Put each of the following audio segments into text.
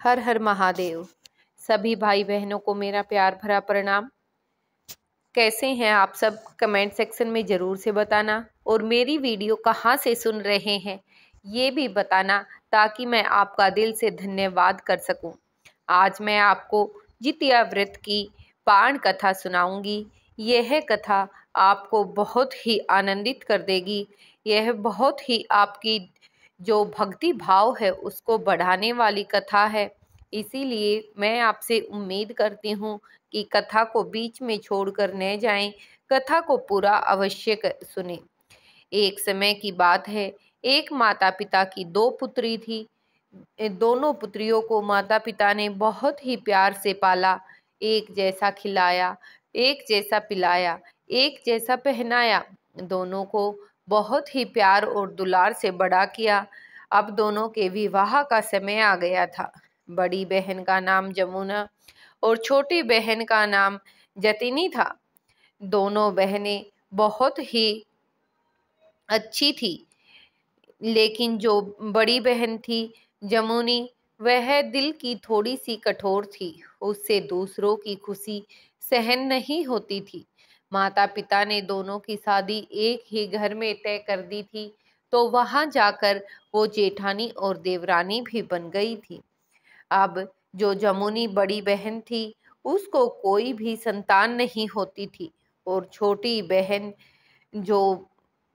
हर हर महादेव। सभी भाई बहनों को मेरा प्यार भरा प्रणाम। कैसे हैं आप सब? कमेंट सेक्शन में ज़रूर से बताना और मेरी वीडियो कहाँ से सुन रहे हैं ये भी बताना, ताकि मैं आपका दिल से धन्यवाद कर सकूं। आज मैं आपको जितिया व्रत की पारण कथा सुनाऊंगी। यह कथा आपको बहुत ही आनंदित कर देगी। यह बहुत ही आपकी जो भक्ति भाव है उसको बढ़ाने वाली कथा है। इसीलिए मैं आपसे उम्मीद करती हूँ कि कथा को बीच में छोड़कर न जाएं, कथा को पूरा अवश्य सुनें। एक समय की बात है, एक माता पिता की दो पुत्री थी। दोनों पुत्रियों को माता पिता ने बहुत ही प्यार से पाला। एक जैसा खिलाया, एक जैसा पिलाया, एक जैसा पहनाया। दोनों को बहुत ही प्यार और दुलार से बड़ा किया। अब दोनों के विवाह का समय आ गया था। बड़ी बहन का नाम जमुना और छोटी बहन का नाम जतिनी था। दोनों बहनें बहुत ही अच्छी थी, लेकिन जो बड़ी बहन थी जमुनी, वह दिल की थोड़ी सी कठोर थी। उससे दूसरों की खुशी सहन नहीं होती थी। माता पिता ने दोनों की शादी एक ही घर में तय कर दी थी, तो वहां जाकर वो जेठानी और देवरानी भी बन गई थी। अब जो जमुनी बड़ी बहन थी, उसको कोई भी संतान नहीं होती थी, और छोटी बहन जो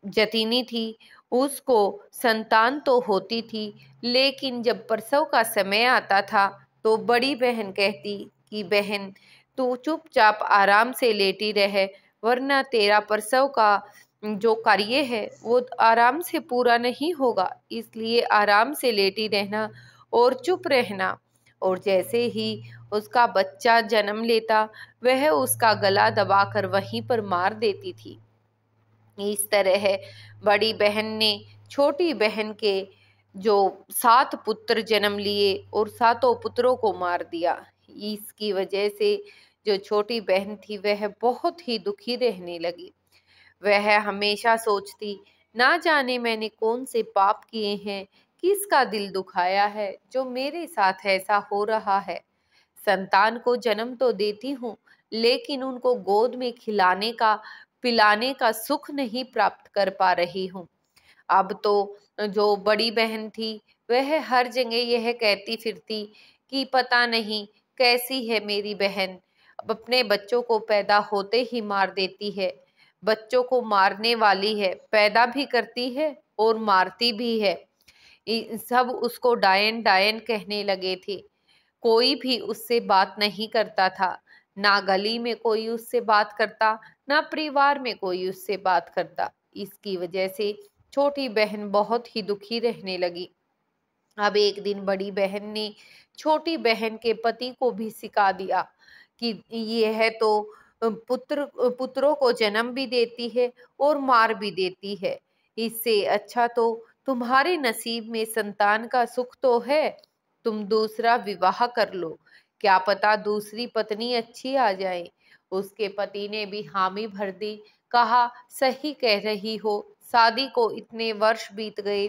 जतिनी थी, उसको संतान तो होती थी, लेकिन जब प्रसव का समय आता था तो बड़ी बहन कहती कि बहन, तू चुपचाप आराम से लेटी रहे, वरना तेरा प्रसव का जो कार्य है वो आराम से पूरा नहीं होगा। इसलिए आराम से लेटी रहना और चुप रहना। और जैसे ही उसका बच्चा जन्म लेता, वह उसका गला दबाकर वहीं पर मार देती थी। इस तरह बड़ी बहन ने छोटी बहन के जो 7 पुत्र जन्म लिए और सातों पुत्रों को मार दिया। इसकी वजह से जो छोटी बहन थी वह बहुत ही दुखी रहने लगी। वह हमेशा सोचती, ना जाने मैंने कौन से पाप किए हैं, किसका दिल दुखाया है जो मेरे साथ ऐसा हो रहा है। संतान को जन्म तो देती हूँ, लेकिन उनको गोद में खिलाने का पिलाने का सुख नहीं प्राप्त कर पा रही हूँ। अब तो जो बड़ी बहन थी वह हर जगह यह कहती फिरती कि पता नहीं कैसी है मेरी बहन, अब अपने बच्चों को पैदा होते ही मार देती है। बच्चों को मारने वाली है, पैदा भी करती है और मारती भी है। सब उसको डायन डायन कहने लगे थे। कोई भी उससे बात नहीं करता था। ना गली में कोई उससे बात करता, ना परिवार में कोई उससे बात करता। इसकी वजह से छोटी बहन बहुत ही दुखी रहने लगी। अब एक दिन बड़ी बहन ने छोटी बहन के पति को भी सिखा दिया कि यह तो पुत्रों को जन्म भी देती है और मार भी देती है। इससे अच्छा तो तुम्हारे नसीब में संतान का सुख तो है, तुम दूसरा विवाह कर लो, क्या पता दूसरी पत्नी अच्छी आ जाए। उसके पति ने भी हामी भर दी, कहा सही कह रही हो, शादी को इतने वर्ष बीत गए,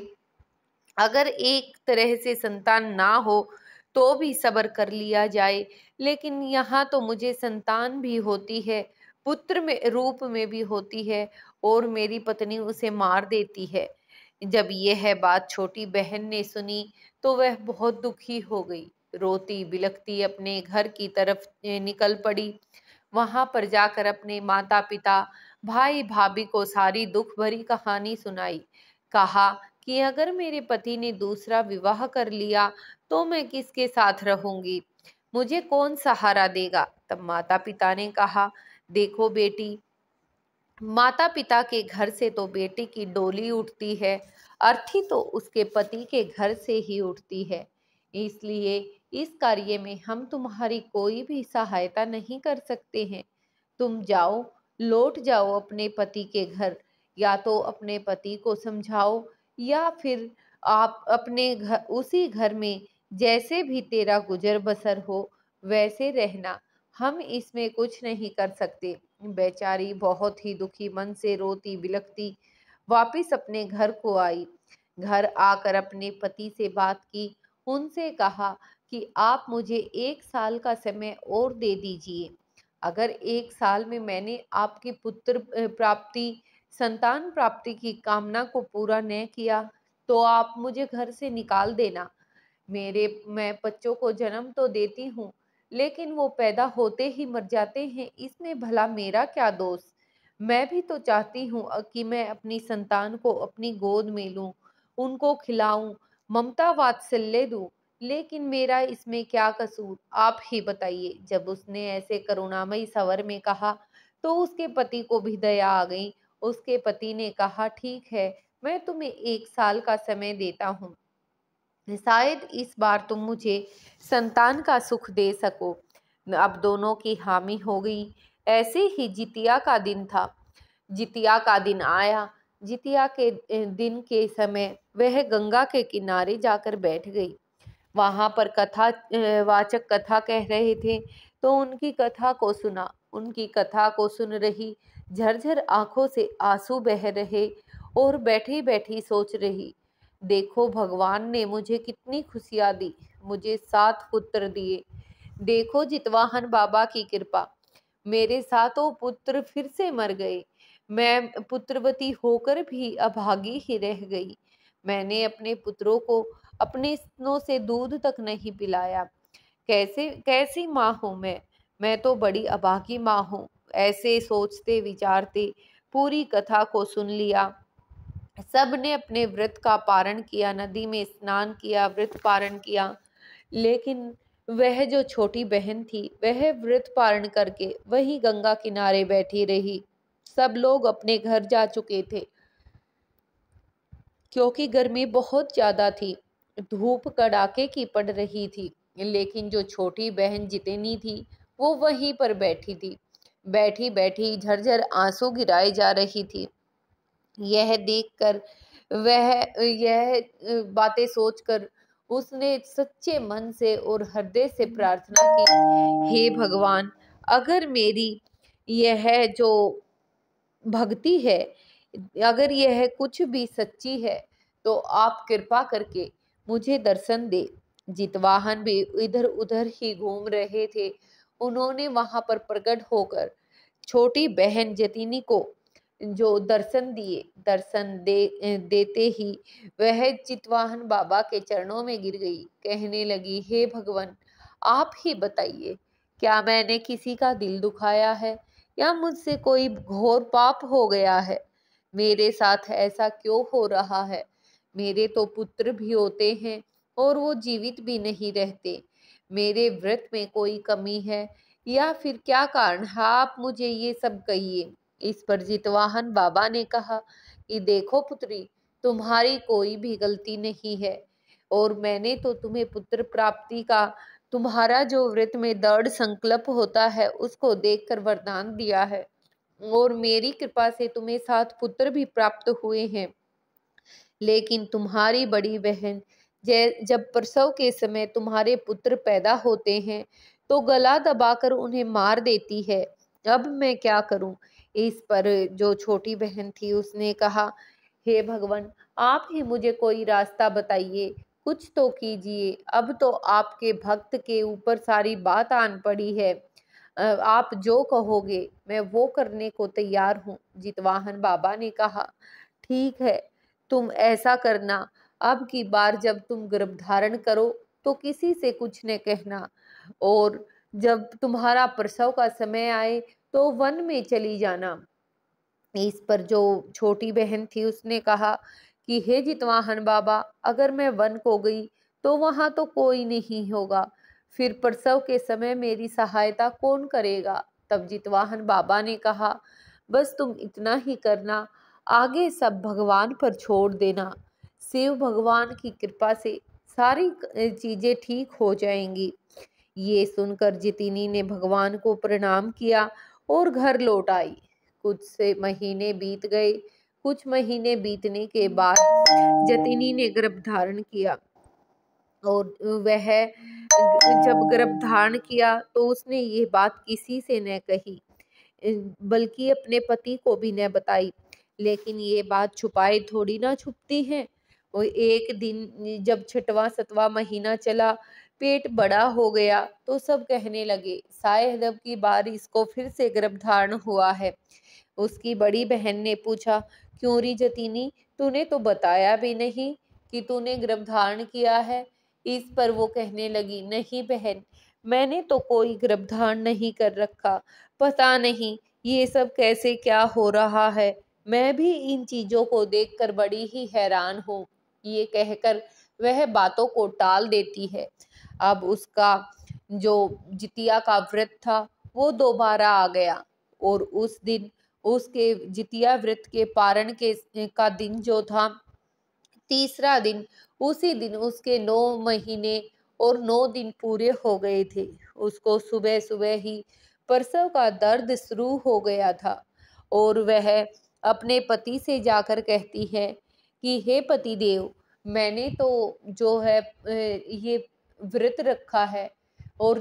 अगर एक तरह से संतान ना हो तो भी सब्र कर लिया जाए, लेकिन यहाँ तो मुझे संतान भी होती है, पुत्र में रूप में भी होती है, और मेरी पत्नी उसे मार देती है। जब यह बात छोटी बहन ने सुनी तो वह बहुत दुखी हो गई। रोती बिलखती अपने घर की तरफ निकल पड़ी। वहां पर जाकर अपने माता पिता, भाई भाभी को सारी दुख भरी कहानी सुनाई। कहा कि अगर मेरे पति ने दूसरा विवाह कर लिया तो मैं किसके साथ रहूंगी, मुझे कौन सहारा देगा। तब माता पिता ने कहा, देखो बेटी, माता पिता के घर से तो बेटी की डोली उठती है, अर्थी तो उसके पति के घर से ही उठती है। इसलिए इस कार्य में हम तुम्हारी कोई भी सहायता नहीं कर सकते हैं। तुम जाओ, लौट जाओ अपने पति के घर, या तो अपने पति को समझाओ, या फिर आप अपने घर, उसी घर में जैसे भी तेरा गुजर बसर हो वैसे रहना, हम इसमें कुछ नहीं कर सकते। बेचारी बहुत ही दुखी मन से रोती बिलखती वापिस अपने घर को आई। घर आकर अपने पति से बात की, उनसे कहा कि आप मुझे 1 साल का समय और दे दीजिए। अगर 1 साल में मैंने आपकी पुत्र प्राप्ति, संतान प्राप्ति की कामना को पूरा न किया, तो आप मुझे घर से निकाल देना। मैं बच्चों को जन्म तो देती हूँ, लेकिन वो पैदा होते ही मर जाते हैं, इसमें भला मेरा क्या दोष? मैं भी तो चाहती हूँ कि मैं अपनी संतान को अपनी गोद में लूं, उनको खिलाऊं, ममता वात्सल्य दूं, लेकिन मेरा इसमें क्या कसूर? आप ही बताइए। जब उसने ऐसे करुणामयी स्वर में कहा, तो उसके पति को भी दया आ गई। उसके पति ने कहा, ठीक है, मैं तुम्हें 1 साल का समय देता हूँ, शायद इस बार तुम मुझे संतान का सुख दे सको। अब दोनों की हामी हो गई। ऐसे ही जितिया का दिन था। जितिया का दिन आया। जितिया के दिन के समय वह गंगा के किनारे जाकर बैठ गई। वहां पर कथा वाचक कथा कह रहे थे, तो उनकी कथा को सुना। उनकी कथा को सुन रही, झरझर आंखों से आंसू बह रहे और बैठी बैठी सोच रही, देखो भगवान ने मुझे कितनी खुशियां दी, मुझे 7 पुत्र दिए। देखो जितवाहन बाबा की कृपा, मेरे 7 पुत्र फिर से मर गए। मैं पुत्रवती होकर भी अभागी ही रह गई। मैंने अपने पुत्रों को अपने स्तनों से दूध तक नहीं पिलाया। कैसे कैसी माँ हूँ मैं तो बड़ी अभागी माँ हूँ। ऐसे सोचते विचारते पूरी कथा को सुन लिया। सब ने अपने व्रत का पारण किया, नदी में स्नान किया, व्रत पारण किया, लेकिन वह जो छोटी बहन थी, वह व्रत पारण करके वही गंगा किनारे बैठी रही। सब लोग अपने घर जा चुके थे, क्योंकि गर्मी बहुत ज्यादा थी, धूप कड़ाके की पड़ रही थी। लेकिन जो छोटी बहन जितनी थी, वो वहीं पर बैठी थी। बैठी बैठी झरझर आंसू गिराई जा रही थी। यह देखकर यह बातें सोचकर उसने सच्चे मन से और हृदय से प्रार्थना की, हे भगवान, अगर मेरी यह जो भक्ति है, अगर यह कुछ भी सच्ची है, तो आप कृपा करके मुझे दर्शन दे। जितवाहन भी इधर उधर ही घूम रहे थे। उन्होंने वहां पर प्रकट होकर छोटी बहन जतिनी को जो दर्शन दिए, देते ही वह चितवाहन बाबा के चरणों में गिर गई। कहने लगी, हे भगवान, आप ही बताइए, क्या मैंने किसी का दिल दुखाया है या मुझसे कोई घोर पाप हो गया है? मेरे साथ ऐसा क्यों हो रहा है? मेरे तो पुत्र भी होते हैं और वो जीवित भी नहीं रहते। मेरे व्रत में कोई कमी है या फिर क्या कारण है? आप मुझे ये सब कहिए। इस पर जितवाहन बाबा ने कहा कि देखो पुत्री, तुम्हारी कोई भी गलती नहीं है, और मैंने तो तुम्हें पुत्र प्राप्ति का, तुम्हारा जो व्रत में दृढ़ संकल्प होता है, उसको देखकर वरदान दिया है, और मेरी कृपा से तुम्हें 7 पुत्र भी प्राप्त हुए हैं। लेकिन तुम्हारी बड़ी बहन जब प्रसव के समय तुम्हारे पुत्र पैदा होते हैं, तो गला दबाकर उन्हें मार देती है। अब मैं क्या करूं? इस पर जो छोटी बहन थी उसने कहा, हे भगवान, आप ही मुझे कोई रास्ता बताइए, कुछ तो कीजिए। अब तो आपके भक्त के ऊपर सारी बात आन पड़ी है। आप जो कहोगे मैं वो करने को तैयार हूँ। जितवाहन बाबा ने कहा, ठीक है, तुम ऐसा करना, अब की बार जब तुम गर्भ धारण करो तो किसी से कुछ न कहना, और जब तुम्हारा प्रसव का समय आए तो वन में चली जाना। इस पर जो छोटी बहन थी उसने कहा कि हे जितवाहन बाबा, अगर मैं वन को गई तो वहां तो कोई नहीं होगा, फिर प्रसव के समय मेरी सहायता कौन करेगा? तब जितवाहन बाबा ने कहा, बस तुम इतना ही करना, आगे सब भगवान पर छोड़ देना। शिव भगवान की कृपा से सारी चीजें ठीक हो जाएंगी। ये सुनकर जितिनी ने भगवान को प्रणाम किया और घर लौट आई। कुछ से महीने बीत गए। कुछ महीने बीतने के बाद जतिनी ने गर्भ धारण किया, और वह जब गर्भ धारण किया तो उसने ये बात किसी से न कही, बल्कि अपने पति को भी न बताई। लेकिन ये बात छुपाए थोड़ी ना छुपती है। और एक दिन जब 6वां 7वां महीना चला, पेट बड़ा हो गया तो सब कहने लगे शायद अब की बार इसको फिर से गर्भधारण हुआ है। उसकी बड़ी बहन ने पूछा, क्यों री जतीनी, तूने तो बताया भी नहीं कि तूने गर्भधारण किया है। इस पर वो कहने लगी, नहीं बहन, मैंने तो कोई गर्भधारण नहीं कर रखा। पता नहीं ये सब कैसे क्या हो रहा है। मैं भी इन चीजों को देखकर बड़ी ही हैरान हूँ। ये कहकर वह बातों को टाल देती है। अब उसका जो जितिया का व्रत था वो दोबारा आ गया और उस दिन उसके जितिया व्रत के पारण के का दिन जो था तीसरा दिन, उसी दिन उसके 9 महीने और 9 दिन पूरे हो गए थे। उसको सुबह सुबह ही प्रसव का दर्द शुरू हो गया था और वह अपने पति से जाकर कहती है कि हे पति देव, मैंने तो जो है ये व्रत रखा है और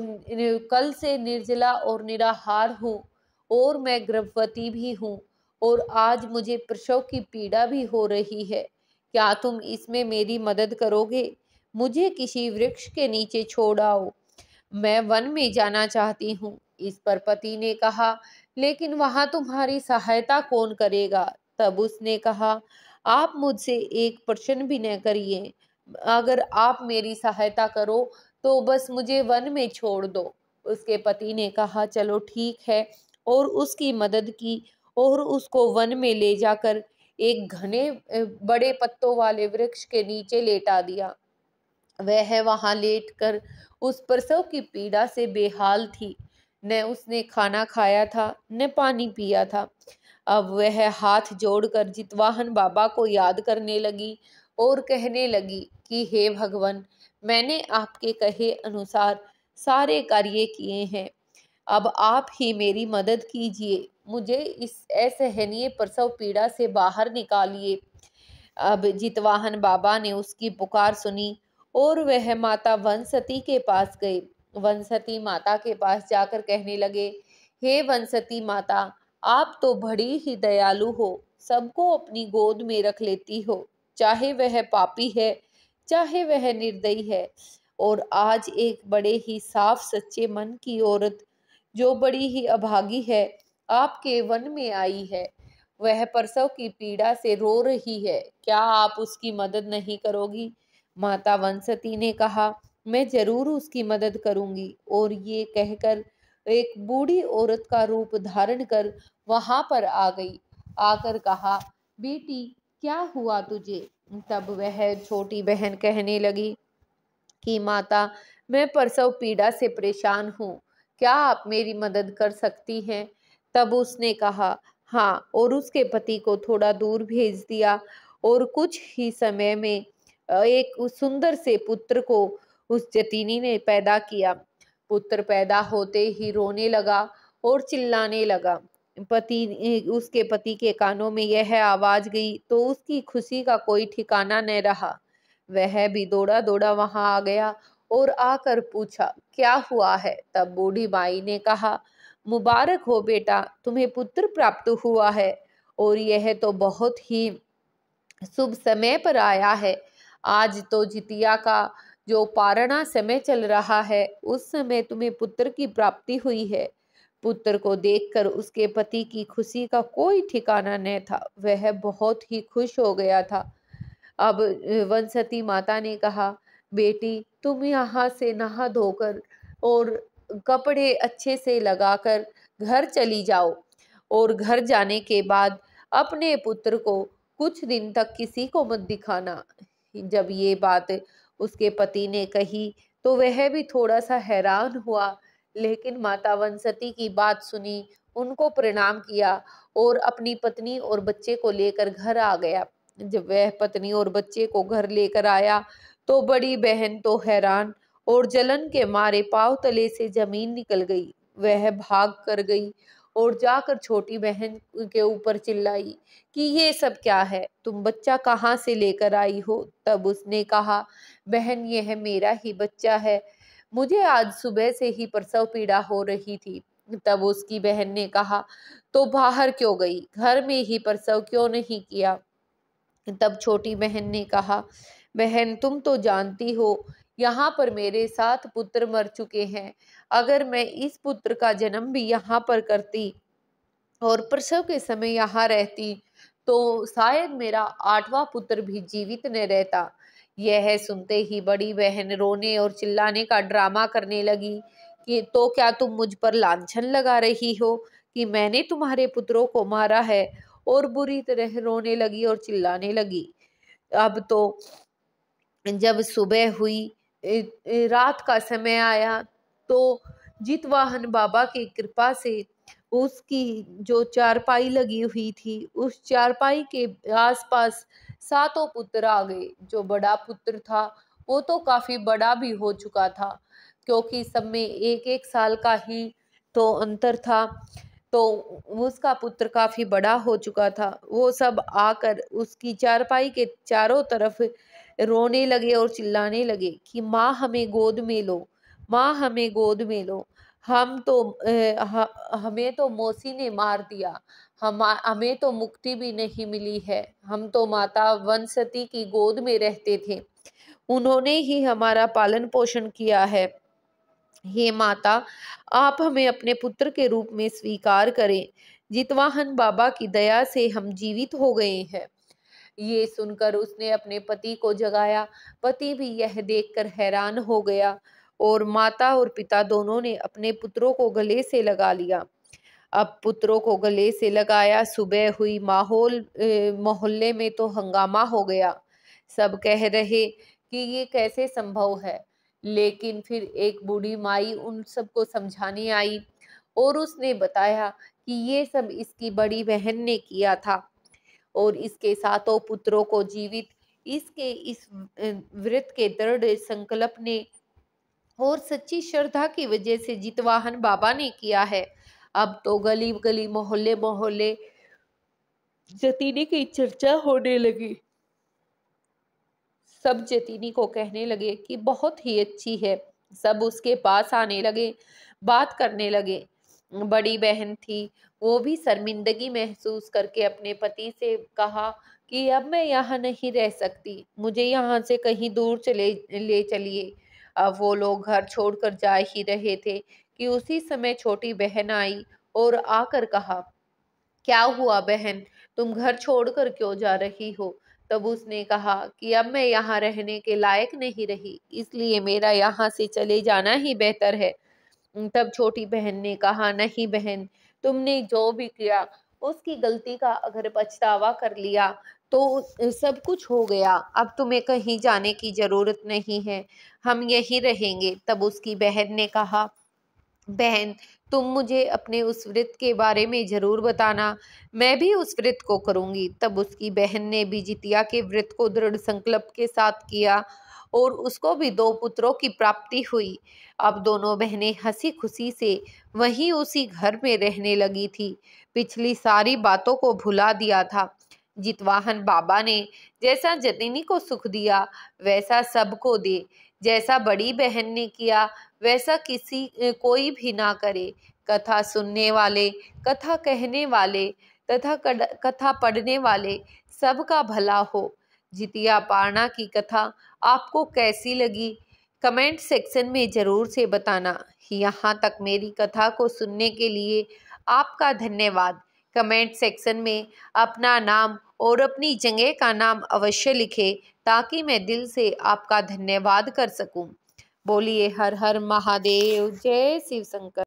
कल से निर्जला और निराहार हूँ और मैं गर्भवती भी हूँ और आज मुझे प्रसव की पीड़ा भी हो रही है। क्या तुम इसमें मेरी मदद करोगे? मुझे किसी वृक्ष के नीचे छोड़ आओ, मैं वन में जाना चाहती हूँ। इस पर पति ने कहा, लेकिन वहां तुम्हारी सहायता कौन करेगा? तब उसने कहा, आप मुझसे एक प्रश्न भी न करिए। अगर आप मेरी सहायता करो तो बस मुझे वन में छोड़ दो। उसके पति ने कहा, चलो ठीक है, और उसकी मदद की और उसको वन में ले जाकर एक घने बड़े पत्तों वाले वृक्ष के नीचे लेटा दिया। वह वहां लेटकर उस प्रसव की पीड़ा से बेहाल थी। न उसने खाना खाया था न पानी पिया था। अब वह हाथ जोड़कर जितवाहन बाबा को याद करने लगी और कहने लगी कि हे भगवान, मैंने आपके कहे अनुसार सारे कार्य किए हैं। अब आप ही मेरी मदद कीजिए, मुझे इस असहनीय प्रसव पीड़ा से बाहर निकालिए। अब जितवाहन बाबा ने उसकी पुकार सुनी और वह माता वनसती के पास गए। वनसती माता के पास जाकर कहने लगे, हे वनसती माता, आप तो बड़ी ही दयालु हो, सबको अपनी गोद में रख लेती हो, चाहे वह पापी है चाहे वह निर्दयी है। और आज एक बड़े ही साफ सच्चे मन की औरत जो बड़ी ही अभागी है आपके वन में आई है। वह प्रसव की पीड़ा से रो रही है, क्या आप उसकी मदद नहीं करोगी? माता वनसती ने कहा, मैं जरूर उसकी मदद करूंगी। और ये कहकर एक बूढ़ी औरत का रूप धारण कर वहां पर आ गई। आकर कहा, बेटी क्या हुआ तुझे? तब वह छोटी बहन कहने लगी कि माता, मैं प्रसव पीड़ा से परेशान हूँ, क्या आप मेरी मदद कर सकती हैं? तब उसने कहा हाँ, और उसके पति को थोड़ा दूर भेज दिया और कुछ ही समय में एक सुंदर से पुत्र को उस जतीनी ने पैदा किया। पुत्र पैदा होते ही रोने लगा और चिल्लाने लगा। उसके पति के कानों में यह आवाज गई तो उसकी खुशी का कोई ठिकाना न रहा। वह भी दौड़ा दौड़ा वहां आ गया और आकर पूछा, क्या हुआ है? तब बूढ़ी माई ने कहा, मुबारक हो बेटा, तुम्हें पुत्र प्राप्त हुआ है और यह तो बहुत ही शुभ समय पर आया है। आज तो जितिया का जो पारणा समय चल रहा है, उस समय तुम्हें पुत्र की प्राप्ति हुई है। पुत्र को देखकर उसके पति की खुशी का कोई ठिकाना न था। वह बहुत ही खुश हो गया था। अब वनसती माता ने कहा, बेटी तुम यहाँ से नहा धोकर और कपड़े अच्छे से लगाकर घर चली जाओ और घर जाने के बाद अपने पुत्र को कुछ दिन तक किसी को मत दिखाना। जब ये बात उसके पति ने कही तो वह भी थोड़ा सा हैरान हुआ, लेकिन माता वनसती की बात सुनी, उनको प्रणाम किया और अपनी पत्नी और बच्चे को लेकर घर आ गया। जब वह पत्नी और बच्चे को घर लेकर आया तो बड़ी बहन तो हैरान और जलन के मारे पांव तले से जमीन निकल गई। वह भाग कर गई और जाकर छोटी बहन के ऊपर चिल्लाई कि ये सब क्या है, तुम बच्चा कहाँ से लेकर आई हो? तब उसने कहा, बहन यह मेरा ही बच्चा है, मुझे आज सुबह से ही प्रसव पीड़ा हो रही थी। तब उसकी बहन ने कहा, तो बाहर क्यों गई, घर में ही प्रसव क्यों नहीं किया? तब छोटी बहन ने कहा, बहन तुम तो जानती हो यहाँ पर मेरे 7 पुत्र मर चुके हैं। अगर मैं इस पुत्र का जन्म भी यहाँ पर करती और प्रसव के समय यहाँ रहती तो शायद मेरा 8वां पुत्र भी जीवित न रहता। यह सुनते ही बड़ी बहन रोने और चिल्लाने का ड्रामा करने लगी कि तो क्या तुम मुझ पर लांछन लगा रही हो कि मैंने तुम्हारे पुत्रों को मारा है, और बुरी तरह रोने लगी और चिल्लाने लगी। अब तो जब सुबह हुई, रात का समय आया, तो जितवाहन बाबा की कृपा से उसकी जो चारपाई लगी हुई थी, उस चारपाई के आसपास 7 पुत्र आ गए। जो बड़ा पुत्र था वो तो काफी बड़ा भी हो चुका था, क्योंकि सब में 1-1 साल का ही तो अंतर था। तो उसका पुत्र काफी बड़ा हो चुका था। वो सब आकर उसकी चारपाई के चारों तरफ रोने लगे और चिल्लाने लगे कि माँ हमें गोद में लो, माँ हमें गोद में लो। हमें तो मौसी ने मार दिया, हमें तो मुक्ति भी नहीं मिली है। हम तो माता वनसती की गोद में रहते थे, उन्होंने ही हमारा पालन पोषण किया है। हे माता, आप हमें अपने पुत्र के रूप में स्वीकार करें। जितवाहन बाबा की दया से हम जीवित हो गए हैं। ये सुनकर उसने अपने पति को जगाया। पति भी यह देखकर हैरान हो गया और माता और पिता दोनों ने अपने पुत्रों को गले से लगा लिया। अब पुत्रों को गले से लगाया, सुबह हुई, मोहल्ले में तो हंगामा हो गया। सब कह रहे कि ये कैसे संभव है। लेकिन फिर एक बूढ़ी माई उन सबको समझाने आई और उसने बताया कि ये सब इसकी बड़ी बहन ने किया था और इसके 7 पुत्रों को जीवित इसके इस व्रत के दृढ़ संकल्प ने और सच्ची श्रद्धा की वजह से जितवाहन बाबा ने किया है। अब तो गली गली मोहल्ले मोहल्ले जतीनी की चर्चा होने लगी। सब जतीनी को कहने लगे कि बहुत ही अच्छी है। सब उसके पास आने लगे, बात करने लगे। बड़ी बहन थी, वो भी शर्मिंदगी महसूस करके अपने पति से कहा कि अब मैं यहाँ नहीं रह सकती, मुझे यहाँ से कहीं दूर ले चलिए। अब वो लोग घर छोड़कर जा ही रहे थे कि उसी समय छोटी बहन आई और आकर कहा, क्या हुआ बहन, तुम घर छोड़कर क्यों जा रही हो? तब उसने कहा कि अब मैं यहाँ रहने के लायक नहीं रही, इसलिए मेरा यहाँ से चले जाना ही बेहतर है। तब छोटी बहन ने कहा, नहीं बहन, तुमने जो भी किया उसकी गलती का अगर पछतावा कर लिया तो सब कुछ हो गया। अब तुम्हें कहीं जाने की जरूरत नहीं है, हम यहीं रहेंगे। तब उसकी बहन ने कहा, बहन, तुम मुझे अपने उस व्रत के बारे में जरूर बताना, मैं भी उस व्रत को करूंगी। तब उसकी बहन ने भी जितिया के व्रत को दृढ़ संकल्प के साथ किया और उसको भी 2 पुत्रों की प्राप्ति हुई। अब दोनों बहनें हंसी खुशी से वहीं उसी घर में रहने लगी थी। पिछली सारी बातों को भुला दिया था। जितवाहन बाबा ने जैसा जतिनी को सुख दिया वैसा सबको दे। जैसा बड़ी बहन ने किया वैसा कोई भी ना करे। कथा सुनने वाले, कथा कहने वाले तथा कथा पढ़ने वाले सबका भला हो। जितिया पारणा की कथा आपको कैसी लगी? कमेंट सेक्शन में जरूर से बताना। यहाँ तक मेरी कथा को सुनने के लिए आपका धन्यवाद। कमेंट सेक्शन में अपना नाम और अपनी जगह का नाम अवश्य लिखें ताकि मैं दिल से आपका धन्यवाद कर सकूं। बोलिए हर हर महादेव, जय शिव शंकर।